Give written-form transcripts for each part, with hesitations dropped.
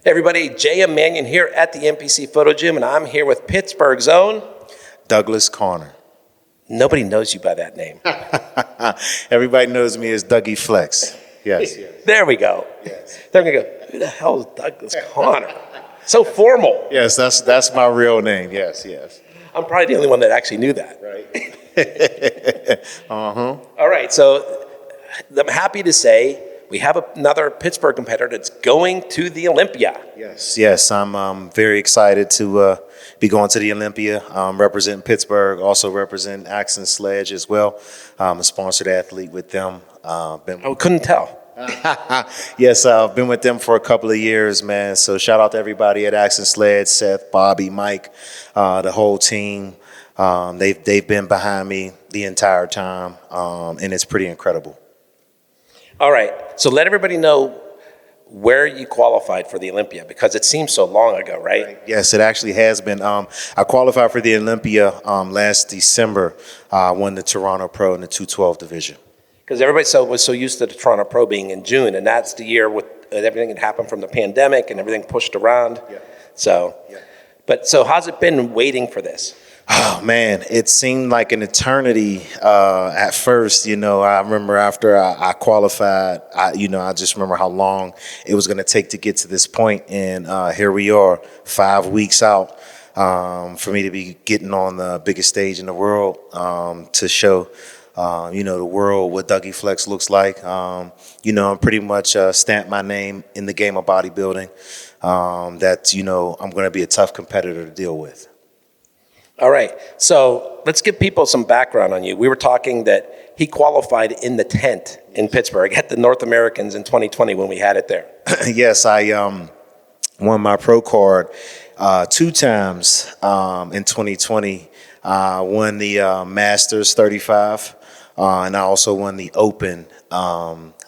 Everybody, J.M. Manion here at the NPC Photo Gym, and I'm here with Pittsburgh's own Douglas Connor. Nobody knows you by that name. Everybody knows me as Dougie Flexx. Yes. There we go. Yes. They're going to go, who the hell is Douglas Connor? So formal. Yes, that's my real name. Yes. I'm probably the only one that actually knew that. Right. All right, so I'm happy to say we have another Pittsburgh competitor that's going to the Olympia. Yes. I'm very excited to be going to the Olympia, representing Pittsburgh, also representing Axe Sledge as well. I'm a sponsored athlete with them. Couldn't tell. Yes, I've been with them for a couple of years, man. So shout out to everybody at Axe Sledge, Seth, Bobby, Mike, the whole team. They've been behind me the entire time, and it's pretty incredible. All right, so let everybody know where you qualified for the Olympia, because it seems so long ago, right? Yes, it actually has been. I qualified for the Olympia last December. Won the Toronto Pro in the 212 division. Because everybody was so used to the Toronto Pro being in June, and that's the year with everything that happened from the pandemic and everything pushed around. Yeah. So how's it been waiting for this? Oh man, it seemed like an eternity at first. I remember after I qualified, I just remember how long it was going to take to get to this point, and here we are, 5 weeks out for me to be getting on the biggest stage in the world to show, the world what Dougie Flexx looks like. I'm pretty much stamped my name in the game of bodybuilding. I'm going to be a tough competitor to deal with. All right, so let's give people some background on you. We were talking that he qualified in the tent in Pittsburgh at the North Americans in 2020 when we had it there. Yes, I won my pro card 2 times in 2020. Won the Masters 35, and I also won the Open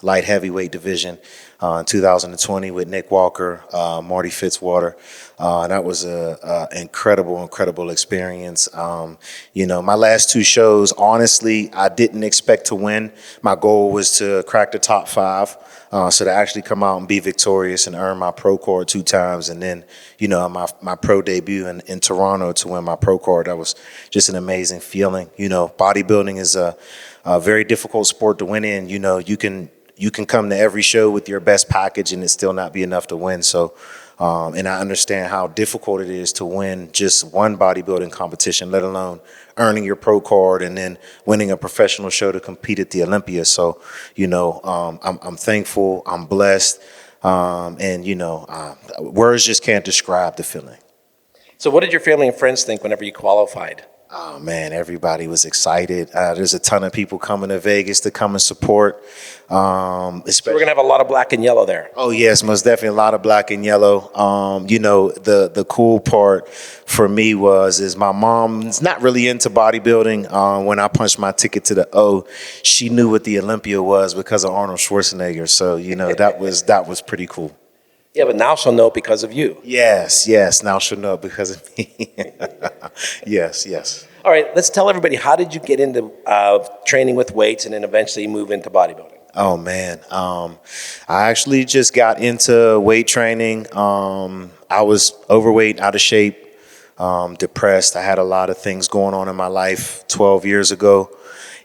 light heavyweight division in 2020 with Nick Walker, Marty Fitzwater. That was a incredible experience. My last 2 shows, honestly, I didn't expect to win. My goal was to crack the top 5. So to actually come out and be victorious and earn my pro card 2 times, and then, my pro debut in Toronto to win my pro card, that was just an amazing feeling. Bodybuilding is a very difficult sport to win in. You can come to every show with your best package and it still not be enough to win. So, and I understand how difficult it is to win just one bodybuilding competition, let alone earning your pro card and then winning a professional show to compete at the Olympia. So, I'm thankful, I'm blessed, and words just can't describe the feeling. So what did your family and friends think whenever you qualified? Oh man, everybody was excited. There's a ton of people coming to Vegas to come and support. So we're gonna have a lot of black and yellow there. Oh yes, most definitely a lot of black and yellow. The cool part for me is my mom's not really into bodybuilding. When I punched my ticket to the O, she knew what the Olympia was because of Arnold Schwarzenegger. So that was pretty cool. Yeah, but now she'll know because of you. Yes. Now she'll know because of me. Yes. All right, let's tell everybody, how did you get into training with weights and then eventually move into bodybuilding? Oh man, I actually just got into weight training. I was overweight, out of shape, depressed. I had a lot of things going on in my life 12 years ago.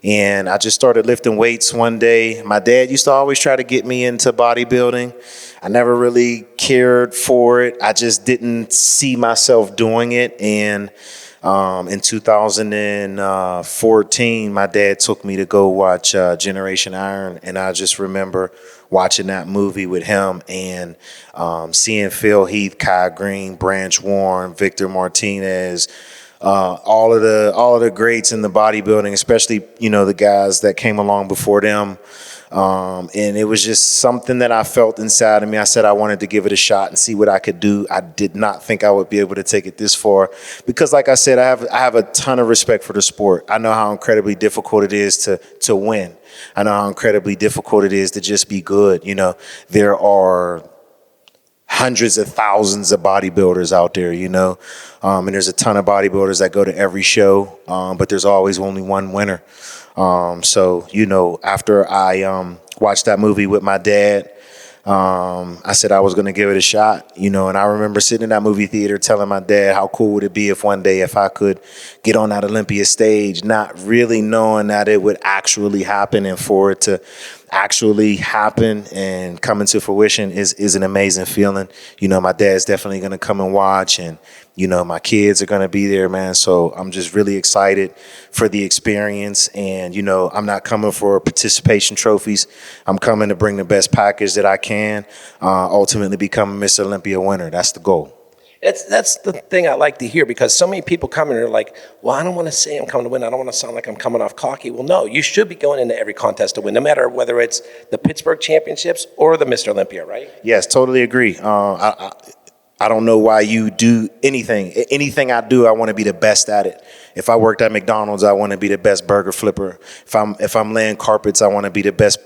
And I just started lifting weights one day. My dad used to always try to get me into bodybuilding. I never really cared for it. I just didn't see myself doing it. And in 2014, my dad took me to go watch Generation Iron. And I just remember watching that movie with him and seeing Phil Heath, Kai Green, Branch Warren, Victor Martinez, all of the greats in the bodybuilding, especially, the guys that came along before them. And it was just something that I felt inside of me. I said I wanted to give it a shot and see what I could do. I did not think I would be able to take it this far because, like I said, I have a ton of respect for the sport. I know how incredibly difficult it is to win. I know how incredibly difficult it is to just be good. There are hundreds of thousands of bodybuilders out there, and there's a ton of bodybuilders that go to every show, but there's always only one winner. So, after I watched that movie with my dad, I said I was going to give it a shot, and I remember sitting in that movie theater telling my dad how cool would it be if one day if I could get on that Olympia stage, not really knowing that it would actually happen, and for it to actually happen and come into fruition is an amazing feeling. My dad's definitely going to come and watch, and my kids are going to be there, man. So I'm just really excited for the experience. And, I'm not coming for participation trophies. I'm coming to bring the best package that I can, ultimately become a Mr. Olympia winner. That's the goal. That's the thing I like to hear, because so many people come in and are like, well, I don't want to say I'm coming to win. I don't want to sound like I'm coming off cocky. Well, no, you should be going into every contest to win, no matter whether it's the Pittsburgh Championships or the Mr. Olympia, right? Yes, totally agree. I don't know why you do anything. Anything I do, I want to be the best at it. If I worked at McDonald's, I want to be the best burger flipper. If I'm laying carpets, I want to be the best.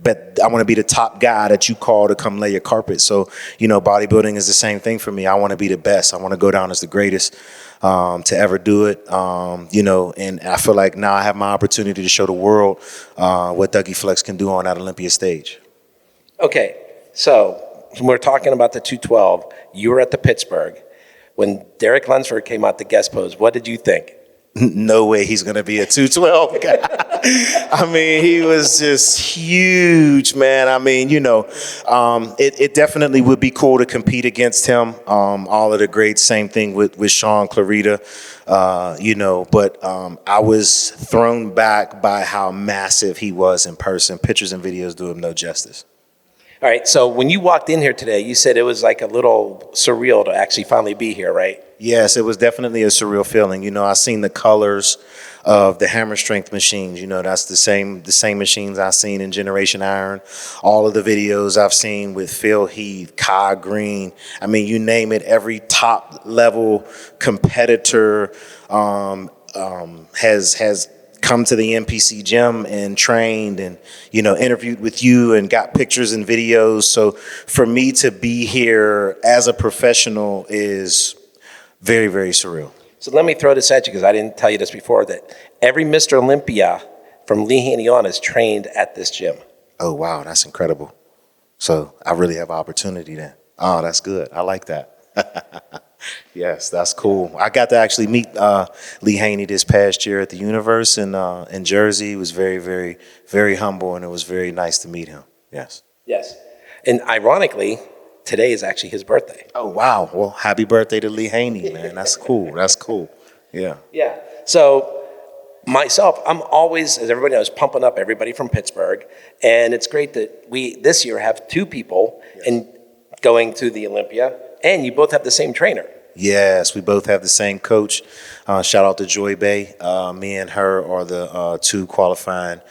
I want to be the top guy that you call to come lay your carpet. So, bodybuilding is the same thing for me. I want to be the best. I want to go down as the greatest to ever do it. And I feel like now I have my opportunity to show the world what Dougie Flexx can do on that Olympia stage. Okay, so we're talking about the 212. You were at the Pittsburgh. When Derek Lunsford came out to guest pose, what did you think? No way he's going to be a 212 guy. I mean, he was just huge, man. I mean, it definitely would be cool to compete against him. All of the greats, same thing with Sean Clarita, but I was thrown back by how massive he was in person. Pictures and videos do him no justice. All right, so when you walked in here today, you said it was like a little surreal to actually finally be here, right? Yes, it was definitely a surreal feeling. I seen the colors of the hammer strength machines. That's the same machines I've seen in Generation Iron. All of the videos I've seen with Phil Heath, Kai Green. I mean, you name it, every top level competitor has come to the NPC gym and trained and, interviewed with you and got pictures and videos. So for me to be here as a professional is very, very surreal. So let me throw this at you, because I didn't tell you this before, that every Mr. Olympia from Lee Haney on is trained at this gym. Oh, wow, that's incredible. So I really have an opportunity then. Oh, that's good. I like that. Yes, that's cool. I got to actually meet Lee Haney this past year at the Universe in Jersey. He was very, very, very humble, and it was very nice to meet him. Yes. Yes. And ironically, today is actually his birthday. Oh, wow. Well, happy birthday to Lee Haney, man. That's cool. That's cool. Yeah. Yeah. So myself, I'm always, as everybody knows, pumping up everybody from Pittsburgh. And it's great that we this year have two people in going to the Olympia, and you both have the same trainer. Yes, we both have the same coach. Shout out to Joy Bay. Me and her are the two qualifying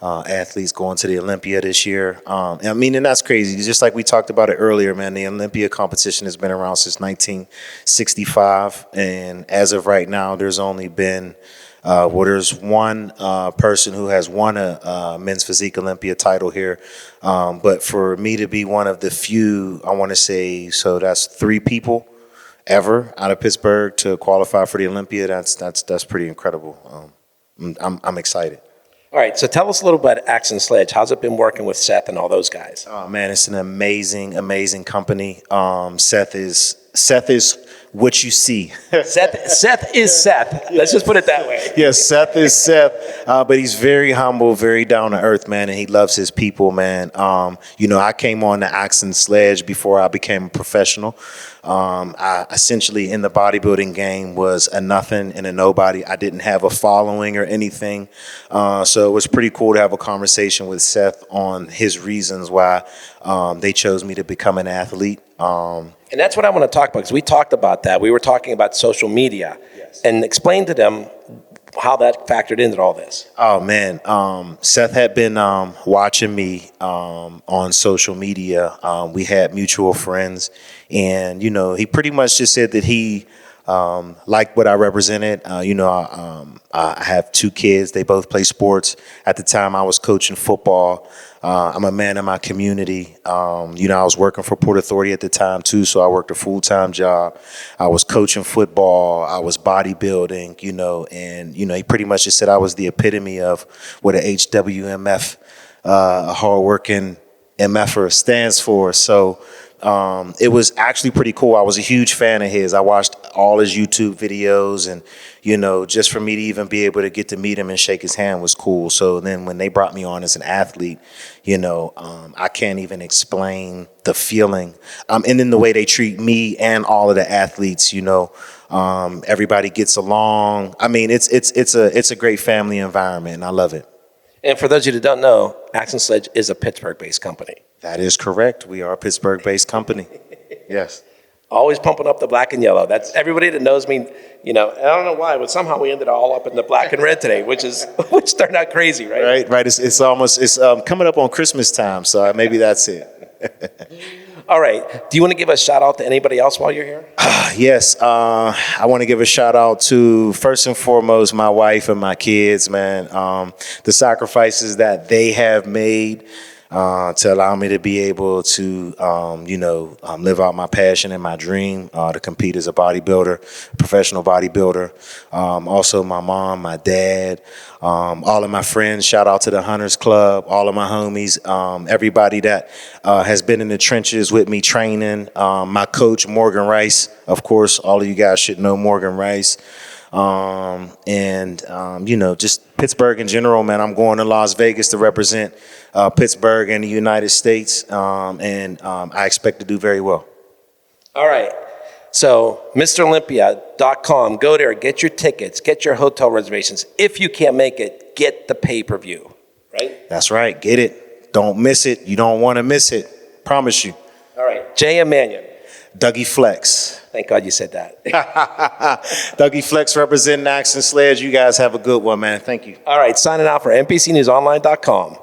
athletes going to the Olympia this year. And that's crazy. Just like we talked about it earlier, man, the Olympia competition has been around since 1965. And as of right now, there's only been, there's one person who has won a men's physique Olympia title here. But for me to be one of the few, I want to say, so that's 3 people ever out of Pittsburgh to qualify for the Olympia. That's pretty incredible. I'm excited. All right, so tell us a little about Axe and Sledge. How's it been working with Seth and all those guys? Oh man, it's an amazing, amazing company. Seth is what you see. Seth is Seth. Let's just put it that way. Yes, Seth is Seth, but he's very humble, very down to earth, man, and he loves his people, man. I came on the Axe and Sledge before I became a professional. I essentially in the bodybuilding game was a nothing and a nobody. I didn't have a following or anything, so it was pretty cool to have a conversation with Seth on his reasons why they chose me to become an athlete. And that's what I want to talk about, because we talked about that. We were talking about social media. Yes. And explain to them how that factored into all this. Oh man, Seth had been watching me on social media. We had mutual friends, and he pretty much just said that he liked what I represented. I have 2 kids. They both play sports. At the time, I was coaching football. I'm a man in my community. I was working for Port Authority at the time too, so I worked a full-time job. I was coaching football. I was bodybuilding, and he pretty much just said I was the epitome of what a HWMF, a hardworking MFR stands for. So it was actually pretty cool. I was a huge fan of his. I watched all his YouTube videos, and just for me to even be able to get to meet him and shake his hand was cool. So then when they brought me on as an athlete, I can't even explain the feeling. And then the way they treat me and all of the athletes, everybody gets along. I mean, it's a great family environment, and I love it. And for those of you that don't know, Axe and Sledge is a Pittsburgh-based company. That is correct. We are a Pittsburgh-based company. Yes. Always pumping up the black and yellow. That's everybody that knows me, I don't know why, but somehow we ended all up in the black and red today, which turned out crazy, right? Right. It's almost coming up on Christmas time, so maybe that's it. All right. Do you want to give a shout out to anybody else while you're here? Yes. I want to give a shout out to, first and foremost, my wife and my kids, man. The sacrifices that they have made to allow me to be able to, live out my passion and my dream to compete as a bodybuilder, professional bodybuilder. Also, my mom, my dad, all of my friends. Shout out to the Hunters Club, all of my homies, everybody that has been in the trenches with me training. My coach, Morgan Rice, of course, all of you guys should know Morgan Rice. Just Pittsburgh in general, man. I'm going to Las Vegas to represent Pittsburgh and the United States, and I expect to do very well. All right. So, MrOlympia.com, go there, get your tickets, get your hotel reservations. If you can't make it, get the pay-per-view, right? That's right. Get it. Don't miss it. You don't want to miss it. Promise you. All right. J.M. Manion. Dougie Flexx. Thank God you said that. Dougie Flexx representing Axe and Sledge. You guys have a good one, man. Thank you. All right. Signing out for NPCNewsOnline.com.